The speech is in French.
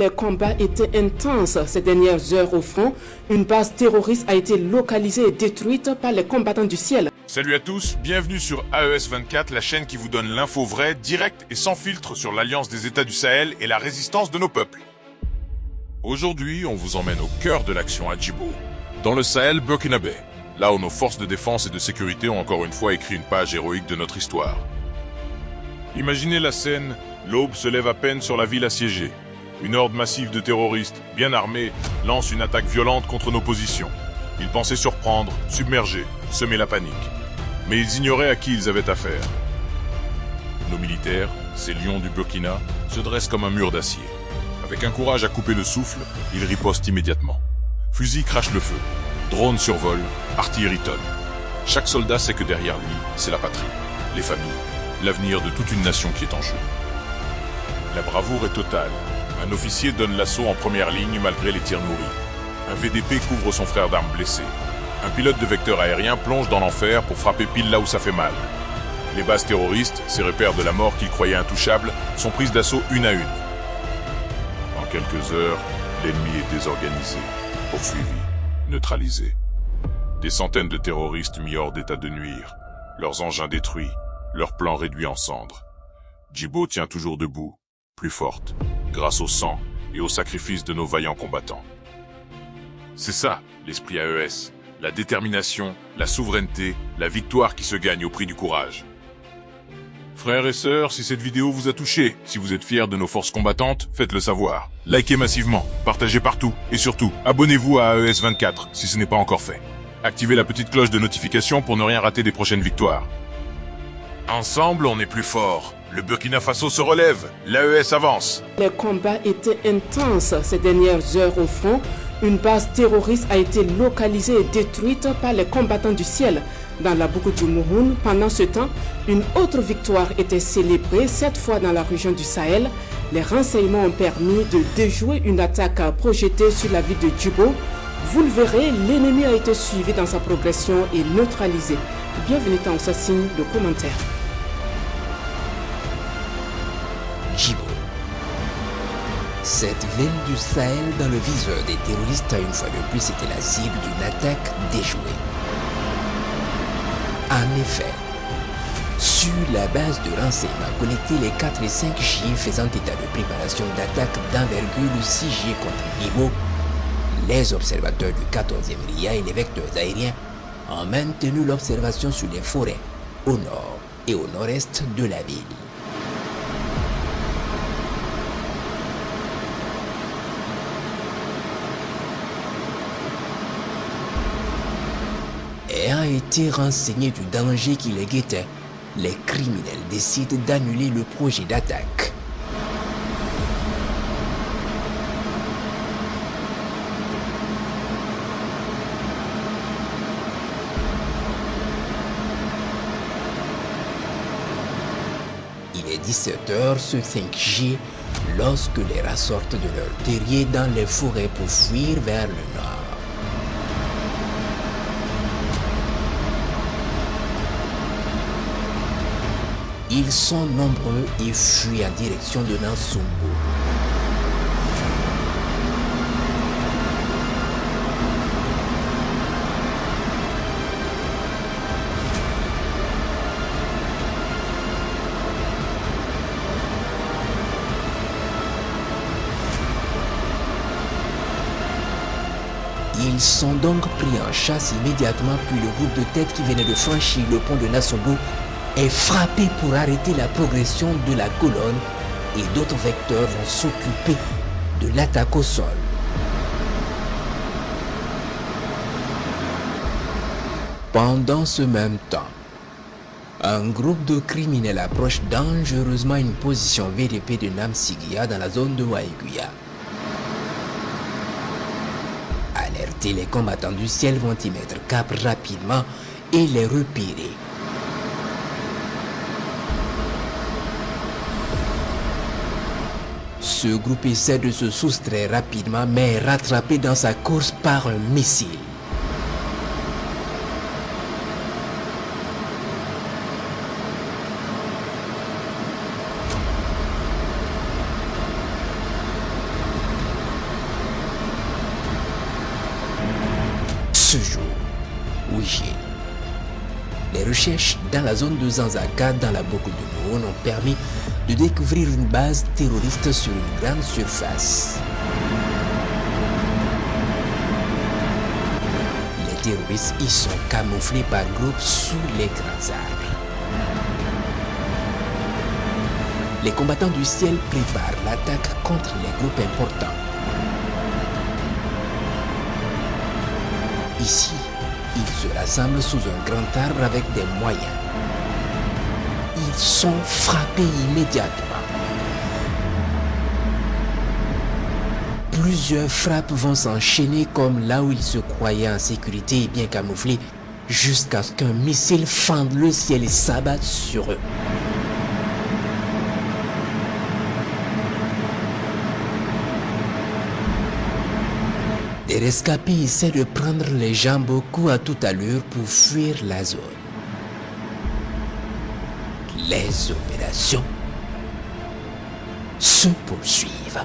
Les combats étaient intenses ces dernières heures au front. Une base terroriste a été localisée et détruite par les combattants du ciel. Salut à tous, bienvenue sur AES24, la chaîne qui vous donne l'info vraie, directe et sans filtre sur l'alliance des États du Sahel et la résistance de nos peuples. Aujourd'hui, on vous emmène au cœur de l'action à Djibo, dans le Sahel burkinabé, là où nos forces de défense et de sécurité ont encore une fois écrit une page héroïque de notre histoire. Imaginez la scène, l'aube se lève à peine sur la ville assiégée. Une horde massive de terroristes, bien armés, lance une attaque violente contre nos positions. Ils pensaient surprendre, submerger, semer la panique. Mais ils ignoraient à qui ils avaient affaire. Nos militaires, ces lions du Burkina, se dressent comme un mur d'acier. Avec un courage à couper le souffle, ils ripostent immédiatement. Fusils crachent le feu, drones survolent, artillerie tonne. Chaque soldat sait que derrière lui, c'est la patrie, les familles, l'avenir de toute une nation qui est en jeu. La bravoure est totale. Un officier donne l'assaut en première ligne malgré les tirs nourris. Un VDP couvre son frère d'armes blessé. Un pilote de vecteur aérien plonge dans l'enfer pour frapper pile là où ça fait mal. Les bases terroristes, ces repères de la mort qu'ils croyaient intouchables, sont prises d'assaut une à une. En quelques heures, l'ennemi est désorganisé, poursuivi, neutralisé. Des centaines de terroristes mis hors d'état de nuire, leurs engins détruits, leurs plans réduits en cendres. Djibo tient toujours debout, plus forte, grâce au sang et au sacrifice de nos vaillants combattants. C'est ça, l'esprit AES, la détermination, la souveraineté, la victoire qui se gagne au prix du courage. Frères et sœurs, si cette vidéo vous a touché, si vous êtes fiers de nos forces combattantes, faites-le savoir. Likez massivement, partagez partout, et surtout, abonnez-vous à AES24 si ce n'est pas encore fait. Activez la petite cloche de notification pour ne rien rater des prochaines victoires. Ensemble, on est plus fort. Le Burkina Faso se relève, l'AES avance. Les combats étaient intenses ces dernières heures au front. Une base terroriste a été localisée et détruite par les combattants du ciel. Dans la boucle du Mouhoun, pendant ce temps, une autre victoire était célébrée, cette fois dans la région du Sahel. Les renseignements ont permis de déjouer une attaque projetée sur la ville de Djibo. Vous le verrez, l'ennemi a été suivi dans sa progression et neutralisé. Bienvenue dans ce signe de commentaire. Djibo. Cette ville du Sahel dans le viseur des terroristes a une fois de plus été la cible d'une attaque déjouée. En effet, sur la base de renseignements collectés les 4 et 5 juillet faisant état de préparation d'attaque d'envergure le 6 juillet contre Djibo, les observateurs du 14e RIA et les vecteurs aériens ont maintenu l'observation sur les forêts au nord et au nord-est de la ville. Ayant été renseignés du danger qui les guettait, les criminels décident d'annuler le projet d'attaque. Il est 17h ce 5 juillet lorsque les rats sortent de leur terrier dans les forêts pour fuir vers le nord. Ils sont nombreux et fuient en direction de Nansumbo. Ils sont donc pris en chasse immédiatement, puis le groupe de tête qui venait de franchir le pont de Nansumbo est frappé pour arrêter la progression de la colonne et d'autres vecteurs vont s'occuper de l'attaque au sol. Pendant ce même temps, un groupe de criminels approche dangereusement une position VDP de Namsigia dans la zone de Waiguya. Alertés, les combattants du ciel vont y mettre cap rapidement et les repérer. Ce groupe essaie de se soustraire rapidement mais est rattrapé dans sa course par un missile. Ouijé. Les recherches dans la zone de Zanzaka dans la boucle de Mohon ont permis de découvrir une base terroriste sur une grande surface. Les terroristes y sont camouflés par groupes sous les grands arbres. Les combattants du ciel préparent l'attaque contre les groupes importants. Ici, ils se rassemblent sous un grand arbre avec des moyens. Ils sont frappés immédiatement. Plusieurs frappes vont s'enchaîner comme là où ils se croyaient en sécurité et bien camouflés, jusqu'à ce qu'un missile fende le ciel et s'abatte sur eux. Les rescapés essaient de prendre les gens beaucoup à toute allure pour fuir la zone. Les opérations se poursuivent.